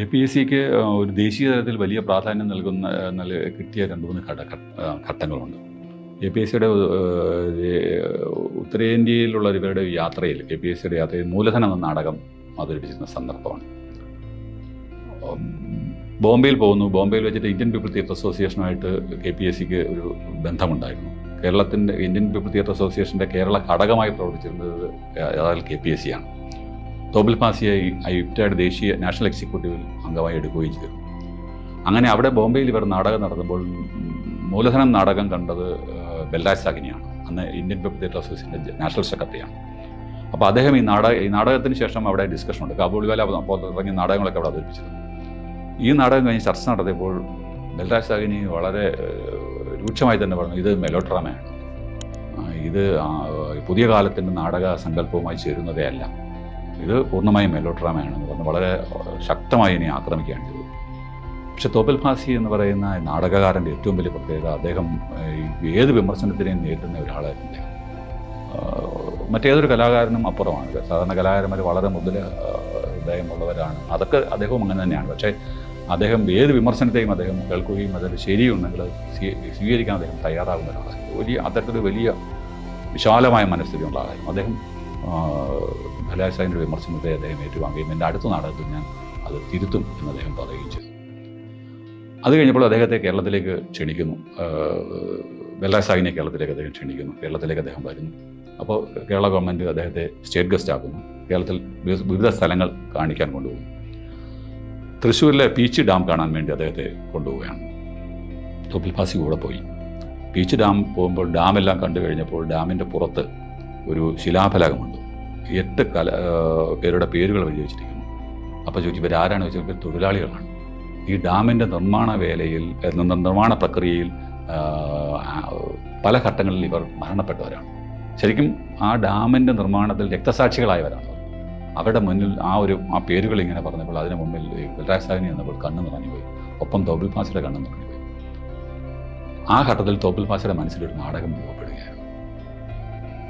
KPSCക്ക് ഒരു ദേശീയ തലത്തിൽ വലിയ പ്രാധാന്യം കിട്ടിയ 2-3 ഘട്ടങ്ങളുണ്ട്. KPSCയുടെ ഉത്തരേന്ത്യയിലുള്ള ഇവരുടെ യാത്രയിൽ KPSCയുടെ യാത്രയിൽ മൂലധനം എന്ന നാടകം അവതരിപ്പിച്ചിരുന്ന സന്ദർഭമാണ്. ബോംബെയിൽ പോകുന്നു. ബോംബെയിൽ വെച്ചിട്ട് ഇന്ത്യൻ പീപ്പിൾ തിയേറ്റർ അസോസിയേഷനുമായിട്ട് KPSCക്ക് ഒരു ബന്ധമുണ്ടായിരുന്നു. കേരളത്തിൻ്റെ ഇന്ത്യൻ പീപ്പിൾ തിയേറ്റർ അസോസിയേഷൻ്റെ കേരള ഘടകമായി പ്രവർത്തിച്ചിരുന്നത് അതായത് KPSC ആണ്. തോപ്പിൽ ഭാസിയെ IPTAയുടെ ദേശീയ നാഷണൽ എക്സിക്യൂട്ടീവിൽ അംഗമായി എടുക്കുകയും ചെയ്തു. അങ്ങനെ അവിടെ ബോംബെയിൽ ഇവർ നാടകം നടത്തുമ്പോൾ മൂലധനം നാടകം കണ്ടത് ബൽരാജ് സാഹ്നിയാണ്. അന്ന് ഇന്ത്യൻ പീപ്പിൾ തിയേറ്റർ അസോസിയേഷൻ്റെ നാഷണൽ സെക്രട്ടറിയാണ്. അപ്പോൾ അദ്ദേഹം ഈ നാടകത്തിന് ശേഷം അവിടെ ഡിസ്കഷനുണ്ട്. കാബൂളിവാല തുടങ്ങിയ നാടകങ്ങളൊക്കെ അവിടെ അവതരിപ്പിച്ചിരുന്നു. ഈ നാടകം കഴിഞ്ഞ് ചർച്ച നടത്തിയപ്പോൾ ബൽരാജ് സാഹ്നി വളരെ രൂക്ഷമായി തന്നെ പറഞ്ഞു, ഇത് മെലോഡ്രാമയാണ്, ഇത് പുതിയ കാലത്തിൻ്റെ നാടക സങ്കല്പവുമായി ചേരുന്നതേ അല്ല, ഇത് പൂർണ്ണമായും മെലോഡ്രാമയാണെന്ന് പറഞ്ഞ് വളരെ ശക്തമായി ഇനി ആക്രമിക്കുകയാണ് ചെയ്തത്. പക്ഷെ തോപ്പിൽ ഭാസി എന്ന് പറയുന്ന നാടകകാരൻ്റെ ഏറ്റവും വലിയ പ്രത്യേകത, അദ്ദേഹം ഏത് വിമർശനത്തിനെയും നേരിടുന്ന ഒരാളായിരുന്നു അദ്ദേഹം. മറ്റേതൊരു കലാകാരനും അപ്പുറമാണ്. സാധാരണ കലാകാരന്മാർ വളരെ മുതൽ ഹൃദയമുള്ളവരാണ്, അതൊക്കെ അദ്ദേഹവും അങ്ങനെ തന്നെയാണ്. പക്ഷേ അദ്ദേഹം ഏത് വിമർശനത്തെയും അദ്ദേഹം കേൾക്കുകയും അതിൽ ശരിയുണ്ടെങ്കിൽ സ്വീകരിക്കാൻ അദ്ദേഹം തയ്യാറാകുന്ന ഒരാളായിരുന്നു. അത്തരത്തിലൊരു വലിയ വിശാലമായ മനസ്ഥിതിയുള്ള ആളായിരുന്നു അദ്ദേഹം. ബൽരാജ് സാഹ്നിയുടെ വിമർശനത്തെ അദ്ദേഹം ഏറ്റുവാങ്ങുകയും എൻ്റെ അടുത്ത നാടകത്തിൽ ഞാൻ അത് തിരുത്തും എന്ന് അദ്ദേഹം പറയുകയും ചെയ്തു. അത് കഴിഞ്ഞപ്പോൾ അദ്ദേഹത്തെ കേരളത്തിലേക്ക് ക്ഷണിക്കുന്നു. ബൽരാജ് സാഹ്നിയെ കേരളത്തിലേക്ക് അദ്ദേഹം ക്ഷണിക്കുന്നു. കേരളത്തിലേക്ക് അദ്ദേഹം വരുന്നു. അപ്പോൾ കേരള ഗവൺമെൻറ് അദ്ദേഹത്തെ സ്റ്റേറ്റ് ഗസ്റ്റ് ആക്കുന്നു. കേരളത്തിൽ വിവിധ സ്ഥലങ്ങൾ കാണിക്കാൻ കൊണ്ടുപോകും. തൃശ്ശൂരിലെ പീച്ച് ഡാം കാണാൻ വേണ്ടി അദ്ദേഹത്തെ കൊണ്ടുപോവുകയാണ്. തോപ്പിൽ ഭാസി കൂടെ പോയി. പീച്ച് ഡാം പോകുമ്പോൾ ഡാമെല്ലാം കണ്ടു കഴിഞ്ഞപ്പോൾ ഡാമിൻ്റെ പുറത്ത് ഒരു ശിലാഫലകമുണ്ട്. 8 പേരുടെ പേരുകൾ എഴുതി വെച്ചിരിക്കുന്നു. അപ്പോൾ ചോദിച്ചു, ഇവരാരാണ് ചോദിച്ചാൽ ഇവർ തൊഴിലാളികളാണ്. ഈ ഡാമിൻ്റെ നിർമ്മാണ പ്രക്രിയയിൽ പല ഘട്ടങ്ങളിൽ ഇവർ മരണപ്പെട്ടവരാണ്. ശരിക്കും ആ ഡാമിൻ്റെ നിർമ്മാണത്തിൽ രക്തസാക്ഷികളായവരാണ്. അവരുടെ മുന്നിൽ ആ പേരുകൾ ഇങ്ങനെ പറഞ്ഞപ്പോൾ അതിന് മുമ്പിൽ ബൽരാജ് സാഹ്നി എന്നപ്പോൾ കണ്ണ് നിറഞ്ഞുപോയി. ഒപ്പം തോപ്പിൽ ഭാസിയുടെ കണ്ണ് നിറഞ്ഞുപോയി. ആ ഘട്ടത്തിൽ തോപ്പിൽ ഭാസിയുടെ മനസ്സിലൊരു നാടകം രൂപപ്പെടുകയായിരുന്നു.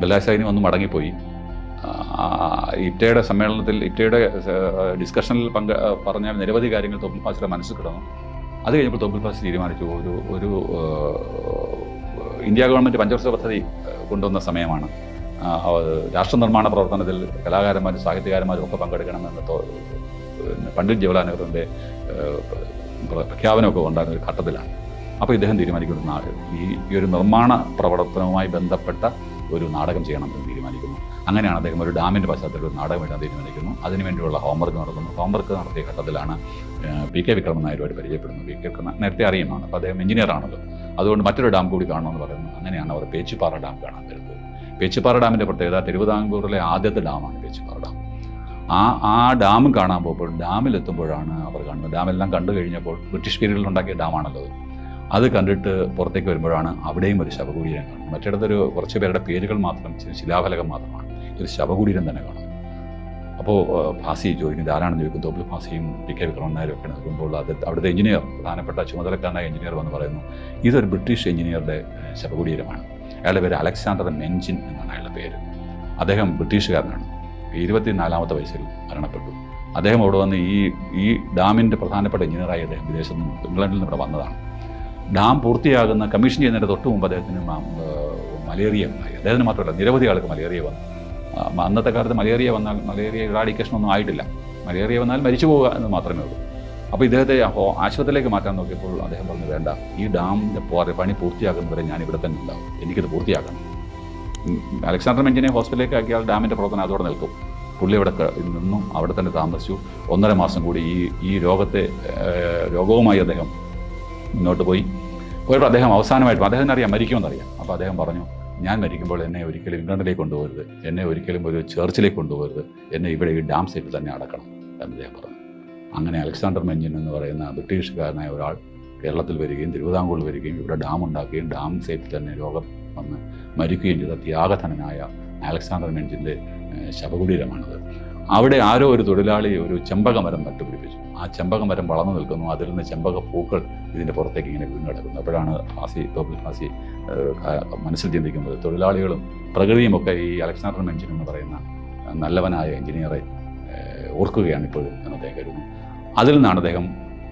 ബൽരാജ് സാഹ്നി വന്ന് മടങ്ങിപ്പോയി. IPTAയുടെ സമ്മേളനത്തിൽ IPTAയുടെ ഡിസ്കഷനിൽ പറഞ്ഞ നിരവധി കാര്യങ്ങൾ തോപ്പിൽ ഭാസിയുടെ മനസ്സിൽ കിടന്നു. അത് കഴിഞ്ഞപ്പോൾ തോപ്പിൽ ഭാസി തീരുമാനിച്ചു, ഒരു ഇന്ത്യ ഗവൺമെൻറ് പഞ്ചവർഷ പദ്ധതി കൊണ്ടുവന്ന സമയമാണ്. രാഷ്ട്ര നിർമ്മാണ പ്രവർത്തനത്തിൽ കലാകാരന്മാരും സാഹിത്യകാരന്മാരും ഒക്കെ പങ്കെടുക്കണമെന്ന് പണ്ഡിറ്റ് ജവഹർലാൽ നെഹ്റുവിൻ്റെ പ്രഖ്യാപനമൊക്കെ ഉണ്ടാകുന്ന ഒരു ഘട്ടത്തിലാണ്. അപ്പോൾ ഇദ്ദേഹം തീരുമാനിക്കുന്ന ഈ ഒരു നിർമ്മാണ പ്രവർത്തനവുമായി ബന്ധപ്പെട്ട ഒരു നാടകം ചെയ്യണമെന്ന് തീരുമാനിക്കുന്നു. അങ്ങനെയാണ് അദ്ദേഹം ഒരു ഡാമിൻ്റെ പശ്ചാത്തലത്തിൽ ഒരു നാടകം എഴുതാൻ തീരുമാനിക്കുന്നു. അതിനുവേണ്ടിയുള്ള ഹോംവർക്ക് നടത്തുന്നു. ഹോംവർക്ക് നടത്തിയ ഘട്ടത്തിലാണ് PK വിക്രമൻ നായരുമായിട്ട് പരിചയപ്പെടുന്നത്. PK നേരത്തെ അറിയുന്നതാണ്. അപ്പോൾ അദ്ദേഹം എഞ്ചിനീയറാണല്ലോ, അതുകൊണ്ട് മറ്റൊരു ഡാം കൂടി കാണണമെന്ന് പറയുന്നു. അങ്ങനെയാണ് അവർ പേച്ചിപ്പാറ ഡാം കാണാൻ വരുന്നത്. പേച്ചിപ്പാറ ഡാമിൻ്റെ പ്രത്യേകത തിരുവിതാംകൂറിലെ ആദ്യത്തെ ഡാമാണ് പേച്ചിപ്പാറ ഡാം. ആ ഡാം കാണാൻ പോകുമ്പോൾ ഡാമിലെത്തുമ്പോഴാണ് അവർ കാണുന്നത്. ഡാമെല്ലാം കണ്ടു കഴിഞ്ഞപ്പോൾ ബ്രിട്ടീഷ് പീരീഡിൽ ഉണ്ടാക്കിയ ഡാമാണല്ലോ അത് കണ്ടിട്ട് പുറത്തേക്ക് വരുമ്പോഴാണ് അവിടെയും ഒരു ശവകുടീരം കാണുന്നത്. മറ്റിടത്തൊരു കുറച്ച് പേരുടെ പേരുകൾ മാത്രം, ശിലാഫലകം മാത്രമാണ്. ഒരു ശവകുടീരം തന്നെ കാണും. അപ്പോൾ ഭാസി ചോദിക്കുന്നത് ആരാണെന്ന് ചോദിക്കും. തോപ്പിൽ ഭാസിയും PK വിക്രമൻ നായരും ഒക്കെ നിൽക്കുമ്പോൾ അവിടുത്തെ എഞ്ചിനീയർ, പ്രധാനപ്പെട്ട ചുമതലക്കാരനായ എഞ്ചിനീയർ വന്ന് പറയുന്നു, ഇതൊരു ബ്രിട്ടീഷ് എഞ്ചിനീയറുടെ ശവകുടീരമാണ്. അയാളുടെ പേര് അലക്സാണ്ടർ മെൻജിൻ എന്നാണ് അയാളുടെ പേര്. അദ്ദേഹം ബ്രിട്ടീഷുകാരനാണ്. 24-ാമത്തെ വയസ്സിൽ മരണപ്പെട്ടു. അദ്ദേഹം അവിടെ വന്ന് ഈ ഡാമിൻ്റെ പ്രധാനപ്പെട്ട എഞ്ചിനീയറായി അദ്ദേഹം വിദേശത്ത് നിന്ന് ഇംഗ്ലണ്ടിൽ നിന്ന് ഇവിടെ വന്നതാണ്. ഡാം പൂർത്തിയാകുന്ന കമ്മീഷൻ ചെയ്യുന്നതിൻ്റെ തൊട്ട് മുമ്പ് അദ്ദേഹത്തിന് മലേറിയ ഉണ്ടായി. അദ്ദേഹത്തിന് മാത്രമല്ല, നിരവധി ആൾക്ക് മലേറിയ വന്നു. അന്നത്തെ കാലത്ത് മലേറിയ വന്നാൽ മലേറിയ ഇറാഡിക്കേഷൻ ഒന്നും ആയിട്ടില്ല. മലേറിയ വന്നാൽ മരിച്ചു പോവുക എന്ന് മാത്രമേ ഉള്ളൂ. അപ്പോൾ ഇദ്ദേഹത്തെ ആശുപത്രിയിലേക്ക് മാറ്റാൻ നോക്കിയപ്പോൾ അദ്ദേഹം പറഞ്ഞു, വേണ്ട, ഈ ഡാമിൻ്റെ പണി പൂർത്തിയാക്കുന്നവരെ ഞാൻ ഇവിടെ തന്നെ ഉണ്ടാവും, എനിക്കിത് പൂർത്തിയാക്കണം. അലക്സാണ്ടർ മെൻജിനെ ഹോസ്പിറ്റലിലേക്ക് ആക്കിയാൽ ഡാമിൻ്റെ പ്രവർത്തനം അതോടെ നിൽക്കും. പുള്ളി അവിടെ നിന്നും അവിടെ തന്നെ താമസിച്ചു. 1.5 മാസം കൂടി ഈ രോഗവുമായി അദ്ദേഹം മുന്നോട്ട് പോയപ്പോൾ അദ്ദേഹം അവസാനമായിട്ട് അദ്ദേഹത്തിന് അറിയാം മരിക്കുമെന്നറിയാം. അപ്പോൾ അദ്ദേഹം പറഞ്ഞു, ഞാൻ മരിക്കുമ്പോൾ എന്നെ ഒരിക്കലും ഇംഗ്ലണ്ടിലേക്ക് കൊണ്ടുപോകരുത്, എന്നെ ഒരിക്കലും ഒരു ചേർച്ചിലേക്ക് കൊണ്ടുപോകരുത്, എന്നെ ഇവിടെ ഈ ഡാം സൈറ്റിൽ തന്നെ അടക്കണം എന്ന് അദ്ദേഹം പറഞ്ഞു. അങ്ങനെ അലക്സാണ്ടർ മെൻജിൻ എന്ന് പറയുന്ന ബ്രിട്ടീഷുകാരനായ ഒരാൾ കേരളത്തിൽ വരികയും തിരുവിതാംകൂറിൽ വരികയും ഇവിടെ ഡാം ഉണ്ടാക്കുകയും ഡാം സൈറ്റിൽ തന്നെ രോഗം വന്ന് മരിക്കുകയും ചെയ്ത ത്യാഗധനനായ അലക്സാണ്ടർ മെൻജിൻ്റെ ശവകുടീരമാണത്. അവിടെ ആരോ ഒരു തൊഴിലാളി ഒരു ചെമ്പകമരം നട്ടുപിടിപ്പിച്ചു. ആ ചെമ്പകമരം വളർന്നു നിൽക്കുന്നു. അതിൽ നിന്ന് ചെമ്പക പൂക്കൾ ഇതിൻ്റെ പുറത്തേക്ക് ഇങ്ങനെ വീണ് കിടക്കുന്നു. അപ്പോഴാണ് തോപ്പിൽ ഭാസി മനസ്സിൽ ചിന്തിക്കുന്നത്, തൊഴിലാളികളും പ്രകൃതിയുമൊക്കെ ഈ അലക്സാണ്ടർ മെൻജിൻ എന്ന് പറയുന്ന നല്ലവനായ എഞ്ചിനീയറെ ഓർക്കുകയാണ് ഇപ്പോഴും എന്ന് അദ്ദേഹം കരുതുന്നു. അതിൽ നിന്നാണ് അദ്ദേഹം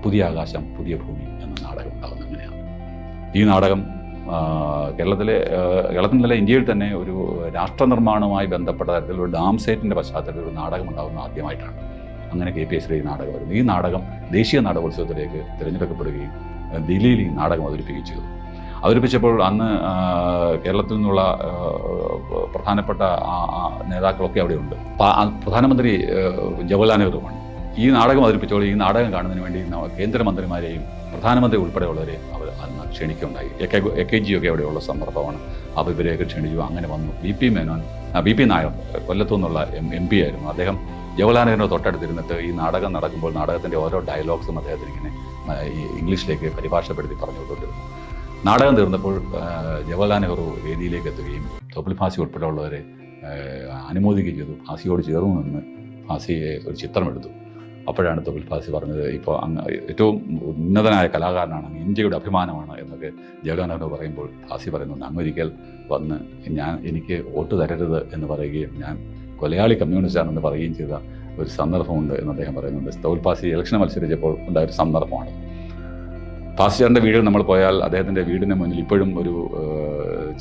പുതിയ ആകാശം പുതിയ ഭൂമി എന്ന നാടകം ഉണ്ടാകുന്നത്. അങ്ങനെയാണ് ഈ നാടകം കേരളത്തിലല്ല ഇന്ത്യയിൽ തന്നെ ഒരു രാഷ്ട്ര നിർമ്മാണവുമായി ബന്ധപ്പെട്ട തരത്തിലുള്ള ഡാം സൈറ്റിൻ്റെ പശ്ചാത്തലത്തിൽ ഒരു നാടകം ഉണ്ടാകുന്നത് ആദ്യമായിട്ടാണ്. അങ്ങനെ KPSC ഈ നാടകം വരുന്നു. ഈ നാടകം ദേശീയ നാടകോത്സവത്തിലേക്ക് തിരഞ്ഞെടുക്കപ്പെടുകയും ദില്ലിയിൽ ഈ നാടകം അവതരിപ്പിക്കുകയും ചെയ്തു. അവതരിപ്പിച്ചപ്പോൾ അന്ന് കേരളത്തിൽ നിന്നുള്ള പ്രധാനപ്പെട്ട നേതാക്കളൊക്കെ അവിടെയുണ്ട്. പ്രധാനമന്ത്രി ജവഹർലാൽ നെഹ്റുവാണ്. ഈ നാടകം അവതരിപ്പിച്ചപ്പോൾ ഈ നാടകം കാണുന്നതിന് വേണ്ടി കേന്ദ്രമന്ത്രിമാരെയും പ്രധാനമന്ത്രി ഉൾപ്പെടെയുള്ളവരെ അവർ അന്ന് ക്ഷണിക്കുകയുണ്ടായി. AK ഒക്കെ അവിടെയുള്ള സന്ദർഭമാണ്. അപ്പോൾ ഇവരെയൊക്കെ ക്ഷണിച്ചു. അങ്ങനെ വന്നു. BP നായർ കൊല്ലത്തു നിന്നുള്ള MP ആയിരുന്നു. അദ്ദേഹം ജവഹർലാൽ നെഹ്റുവിൻ്റെ തൊട്ടടുത്തിരുന്നിട്ട് ഈ നാടകം നടക്കുമ്പോൾ നാടകത്തിൻ്റെ ഓരോ ഡയലോഗ്സും അദ്ദേഹത്തിന് ഇങ്ങനെ ഇംഗ്ലീഷിലേക്ക് പരിഭാഷപ്പെടുത്തി പറഞ്ഞു കൊടുത്തിരുന്നു. നാടകം തീർന്നപ്പോൾ ജവഹർലാൽ നെഹ്റു വേദിയിലേക്ക് എത്തുകയും തോപ്പിൽ ഭാസി ഉൾപ്പെടെയുള്ളവരെ അനുമോദിക്കുകയും ചെയ്തു. ഭാസിയോട് ചേർന്ന് നിന്ന് ഭാസിയെ ഒരു ചിത്രമെടുത്തു. അപ്പോഴാണ് തോപ്പിൽ ഭാസി പറഞ്ഞത്, ഇപ്പോൾ ഏറ്റവും ഉന്നതനായ കലാകാരനാണ്, ഇന്ത്യയുടെ അഭിമാനമാണ് എന്നൊക്കെ ജവഹർലാൽ നെഹ്റു പറയുമ്പോൾ ഭാസി പറയുന്നുണ്ട്, അങ്ങൊരിക്കൽ വന്ന് എനിക്ക് വോട്ട് തരരുത് എന്ന് പറയുകയും ഞാൻ കൊലയാളി കമ്മ്യൂണിസ്റ്റാണെന്ന് പറയുകയും ചെയ്ത ഒരു സന്ദർഭമുണ്ട് എന്ന് അദ്ദേഹം പറയുന്നുണ്ട്. തോപ്പിൽ ഭാസി ഇലക്ഷന് മത്സരിച്ചപ്പോൾ ഉണ്ടായൊരു സന്ദർഭമാണ്. ഭാസിച്ചാറിൻ്റെ വീട്ടിൽ നമ്മൾ പോയാൽ അദ്ദേഹത്തിൻ്റെ വീടിന് മുന്നിൽ ഇപ്പോഴും ഒരു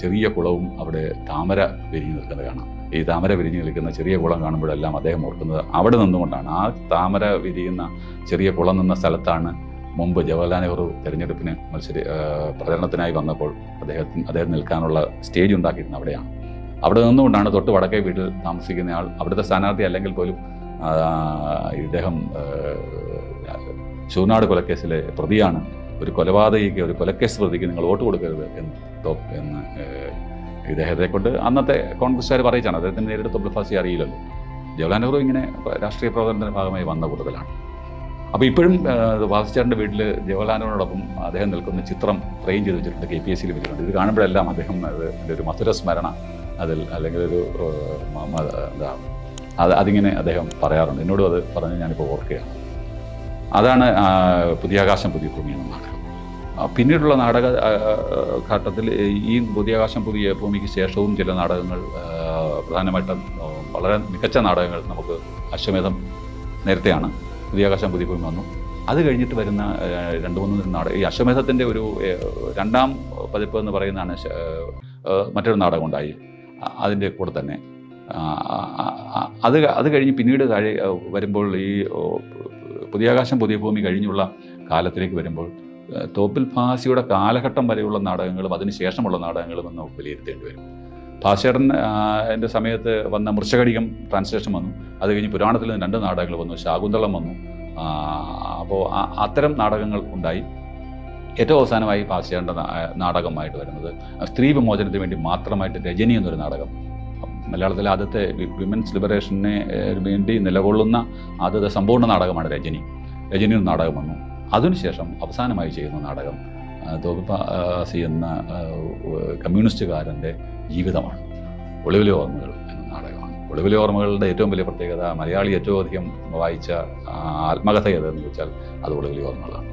ചെറിയ കുളവും അവിടെ താമര വിരിഞ്ഞ് നിൽക്കുന്നത് കാണാം. ഈ താമര വിരിഞ്ഞ് നിൽക്കുന്ന ചെറിയ കുളം കാണുമ്പോഴെല്ലാം അദ്ദേഹം ഓർക്കുന്നത് അവിടെ നിന്നുകൊണ്ടാണ്. ആ താമര വിരിയുന്ന ചെറിയ കുളം നിന്ന സ്ഥലത്താണ് മുമ്പ് ജവഹർലാൽ നെഹ്റു തെരഞ്ഞെടുപ്പിന് പ്രചരണത്തിനായി വന്നപ്പോൾ അദ്ദേഹം നിൽക്കാനുള്ള സ്റ്റേജ് ഉണ്ടാക്കിയിരുന്നത് അവിടെയാണ്. അവിടെ നിന്നുകൊണ്ടാണ് തൊട്ട് വടക്കേ വീട്ടിൽ താമസിക്കുന്നയാൾ അവിടുത്തെ സ്ഥാനാർത്ഥി അല്ലെങ്കിൽ പോലും ഇദ്ദേഹം ചൂർനാട് കൊലക്കേസിലെ പ്രതിയാണ്, ഒരു കൊലപാതകിക്ക് ഒരു കൊലക്കേസ് പ്രതിക്ക് നിങ്ങൾ വോട്ട് കൊടുക്കരുത് എന്ന് ഇദ്ദേഹത്തെ കൊണ്ട് അന്നത്തെ കോൺഗ്രസ്സുകാർ പറയിച്ചാണ്. അദ്ദേഹത്തിന് നേരിട്ട് തോപ്പിൽ ഭാസി അറിയില്ലല്ലോ. ജവഹർലാൽ നെഹ്റു ഇങ്ങനെ രാഷ്ട്രീയ പ്രവർത്തനത്തിൻ്റെ ഭാഗമായി വന്ന കൂടുതലാണ്. അപ്പോൾ ഇപ്പോഴും ഭാസിച്ചാറിൻ്റെ വീട്ടിൽ ജവഹർലാൽ നെഹ്റുവിനോടൊപ്പം അദ്ദേഹം നിൽക്കുന്ന ചിത്രം ഫ്രെയിം ചെയ്ത് വെച്ചിട്ടുണ്ട്. KPSCയിൽ വെച്ചിട്ടുണ്ട്. ഇത് കാണുമ്പോഴെല്ലാം അദ്ദേഹം ഒരു മധുര സ്മരണ അതിൽ അല്ലെങ്കിൽ ഒരു അതിങ്ങനെ അദ്ദേഹം പറയാറുണ്ട്. എന്നോടും അത് പറഞ്ഞ് ഞാനിപ്പോൾ ഓർക്കുകയാണ്. അതാണ് പുതിയ ആകാശം പുതിയ ഭൂമി എന്ന നാടകം. പിന്നീടുള്ള നാടക ഘട്ടത്തിൽ ഈ പുതിയ ആകാശം പുതിയ ഭൂമിക്ക് ശേഷവും ചില നാടകങ്ങൾ, പ്രധാനമായിട്ടും വളരെ മികച്ച നാടകങ്ങൾ നമുക്ക് അശ്വമേധം നേരത്തെയാണ്, പുതിയ ആകാശം പുതിയ ഭൂമി വന്നു. അത് കഴിഞ്ഞിട്ട് വരുന്ന 2-3 നാടകം, ഈ അശ്വമേധത്തിൻ്റെ ഒരു രണ്ടാം പതിപ്പ് എന്ന് പറയുന്നതാണ് മറ്റൊരു നാടകം ഉണ്ടായി. അതിൻ്റെ കൂടെ തന്നെ അത് കഴിഞ്ഞ് പിന്നീട് വരുമ്പോൾ ഈ പുതിയ ആകാശം പുതിയ ഭൂമി കഴിഞ്ഞുള്ള കാലത്തിലേക്ക് വരുമ്പോൾ തോപ്പിൽ ഭാസിയുടെ കാലഘട്ടം വരെയുള്ള നാടകങ്ങളും അതിനുശേഷമുള്ള നാടകങ്ങളും എന്ന് വിലയിരുത്തേണ്ടി വരും. ഭാസ്കരൻ എൻ്റെ സമയത്ത് വന്ന മൃഷകടികം ട്രാൻസ്ലേഷൻ വന്നു. അത് കഴിഞ്ഞ് പുരാണത്തിൽ നിന്ന് 2 നാടകങ്ങൾ വന്നു, ശാകുന്തളം വന്നു. അപ്പോൾ അത്തരം നാടകങ്ങൾ ഉണ്ടായി. ഏറ്റവും അവസാനമായി ഭാസ്കരൻ്റെ നാടകമായിട്ട് വരുന്നത് സ്ത്രീ വിമോചനത്തിന് വേണ്ടി മാത്രമായിട്ട് രജനി എന്നൊരു നാടകം. മലയാളത്തിലെ ആദ്യത്തെ വിമൻസ് ലിബറേഷന് വേണ്ടി നിലകൊള്ളുന്ന ആദ്യത്തെ സമ്പൂർണ്ണ നാടകമാണ് രജനി. രജനി എന്ന നാടകം വന്നു. അതിനുശേഷം അവസാനമായി ചെയ്യുന്ന നാടകം തോപ്പിൽ ഭാസി എന്ന കമ്മ്യൂണിസ്റ്റുകാരൻ്റെ ജീവിതമാണ്. ഒളിവിലെ ഓർമ്മകൾ എന്ന നാടകമാണ്. ഒളിവിലെ ഓർമ്മകളുടെ ഏറ്റവും വലിയ പ്രത്യേകത, മലയാളി ഏറ്റവും അധികം വായിച്ച ആത്മകഥ ഏതെന്ന് ചോദിച്ചാൽ അത് ഒളിവിലെ ഓർമ്മകളാണ്.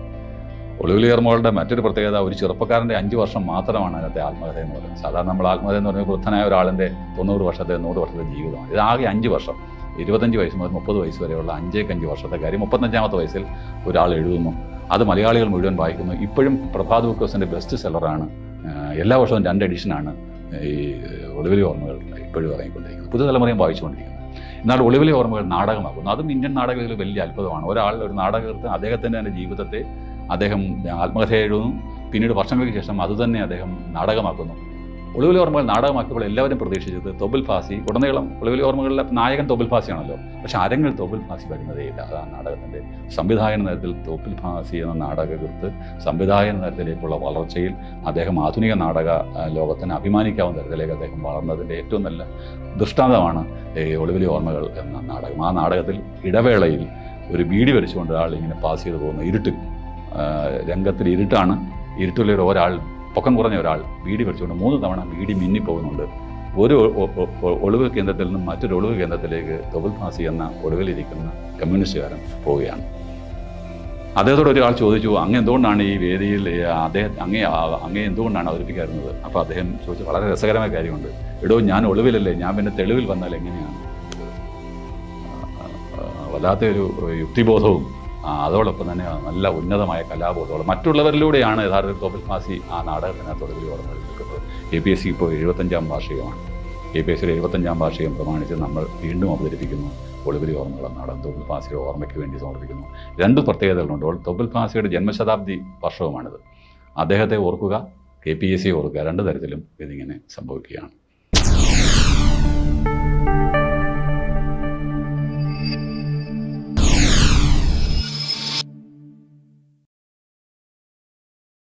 ഒളിവിലെ ഓർമ്മകളുടെ മറ്റൊരു പ്രത്യേകത, ഒരു ചെറുപ്പക്കാരൻ്റെ 5 വർഷം മാത്രമാണ് അതിനകത്തെ ആത്മകഥ എന്ന് പറയുന്നത്. സാധാരണ നമ്മൾ ആത്മകഥ എന്ന് പറയുമ്പോൾ വൃദ്ധനായ ഒരാളിൻ്റെ 90 വർഷത്തെ 100 വർഷത്തെ ജീവിതമാണ്. ഇത് ആകെ 5 വർഷം, 25 വയസ്സ് മുതൽ 30 വയസ്സ് വരെയുള്ള 5 വർഷത്തെ കാര്യം 35-ാമത്തെ വയസ്സിൽ ഒരാൾ എഴുതുന്നു. അത് മലയാളികൾ മുഴുവൻ വായിക്കുന്നു. ഇപ്പോഴും പ്രഭാത് ബുക്കേഴ്സിൻ്റെ ബെസ്റ്റ് സെല്ലറാണ്. എല്ലാ വർഷവും 2 എഡിഷനാണ് ഈ ഒളിവിലെ ഓർമ്മകൾ ഇപ്പോഴും ഇറങ്ങിക്കൊണ്ടിരിക്കുന്നത്. പുതുതലമുറയും വായിച്ചുകൊണ്ടിരിക്കുന്നത്. എന്നാൽ ഒളിവിലെ ഓർമ്മകൾ നാടകമാക്കുന്നു. അതും ഇന്ത്യൻ നാടകത്തിൽ വലിയ അത്ഭുതമാണ്. ഒരു നാടകകൃത്ത് അദ്ദേഹത്തിൻ്റെ തന്നെ ജീവിതത്തെ അദ്ദേഹം ആത്മകഥ എഴുതുന്നു. പിന്നീട് വർഷങ്ങൾക്ക് ശേഷം അതുതന്നെ അദ്ദേഹം നാടകമാക്കുന്നു. ഒളിവിലെ ഓർമ്മകൾ നാടകമാക്കിയപ്പോൾ എല്ലാവരും പ്രതീക്ഷിച്ചത് തോപ്പിൽ ഭാസി, ഉടനീളം ഒളിവിലെ ഓർമ്മകളിലെ നായകൻ തോപ്പിൽ ഭാസിയാണല്ലോ. പക്ഷെ അരങ്ങിൽ തോപ്പിൽ ഭാസി വരുന്നതേയില്ല. അതാണ് നാടകത്തിൻ്റെ സംവിധായകന തലത്തിൽ തോപ്പിൽ ഭാസി എന്ന നാടകകൃത്ത് സംവിധായകന തലത്തിലേക്കുള്ള വളർച്ചയിൽ അദ്ദേഹം ആധുനിക നാടക ലോകത്തിന് അഭിമാനിക്കാവുന്ന തരത്തിലേക്ക് അദ്ദേഹം വളർന്നതിൻ്റെ ഏറ്റവും നല്ല ദൃഷ്ടാന്തമാണ് ഒളിവിലെ ഓർമ്മകൾ എന്ന നാടകം. ആ നാടകത്തിൽ ഇടവേളയിൽ ഒരു ബീഡി വരച്ചുകൊണ്ട് ആൾ ഇങ്ങനെ പാസ് ചെയ്ത് പോകുന്ന ഇരുട്ടിൽ, രംഗത്തിൽ ഇരുട്ടാണ്, ഇരുട്ടിലെ ഒരാൾ, പൊക്കം കുറഞ്ഞ ഒരാൾ ബീഡി വരച്ചുകൊണ്ട് 3 തവണ ബീഡി മിന്നിപ്പോകുന്നുണ്ട്. ഒരു ഒളിവ് കേന്ദ്രത്തിൽ നിന്നും മറ്റൊരു ഒളിവ് കേന്ദ്രത്തിലേക്ക് തോപ്പിൽ ഭാസി എന്ന ഒളിവിലിരിക്കുന്ന കമ്മ്യൂണിസ്റ്റുകാരൻ പോവുകയാണ്. അദ്ദേഹത്തോട് ഒരാൾ ചോദിച്ചു, അങ്ങ് എന്തുകൊണ്ടാണ് ഈ വേദിയിൽ അങ്ങേ എന്തുകൊണ്ടാണ് അവതരിപ്പിക്കാറുന്നത്? അപ്പോൾ അദ്ദേഹം ചോദിച്ചു, വളരെ രസകരമായ കാര്യമുണ്ട്. എടോ, ഞാൻ ഒളിവിലല്ലേ, ഞാൻ പിന്നെ തെളിവിൽ വന്നാൽ എങ്ങനെയാണ്? വല്ലാത്തൊരു യുക്തിബോധവും അതോടൊപ്പം തന്നെ നല്ല ഉന്നതമായ കലാബോധമുള്ള മറ്റുള്ളവരിലൂടെയാണ് യഥാർത്ഥത്തിൽ തോപ്പിൽ ഫാസി ആ നാടകത്തിനകത്ത് ഒടുവിൽ ഓർമ്മകൾ നിൽക്കുന്നത്. KPSC ഇപ്പോൾ 75ാം വാർഷികമാണ്. KPSCയുടെ 75ാം വാർഷികം പ്രമാണിച്ച് നമ്മൾ വീണ്ടും അവതരിപ്പിക്കുന്നു ഒളിവിലി ഓർമ്മകൾ എന്ന നാടകം തോപ്പിൽ ഫാസിയുടെ ഓർമ്മയ്ക്ക് വേണ്ടി സമർപ്പിക്കുന്നു. 2 പ്രത്യേകതകളുണ്ട്. തോപ്പിൽ ഫാസിയുടെ ജന്മശതാബ്ദി വർഷവുമാണിത്. അദ്ദേഹത്തെ ഓർക്കുക, KPSC ഓർക്കുക, 2 തരത്തിലും ഇതിങ്ങനെ സംഭവിക്കുകയാണ്.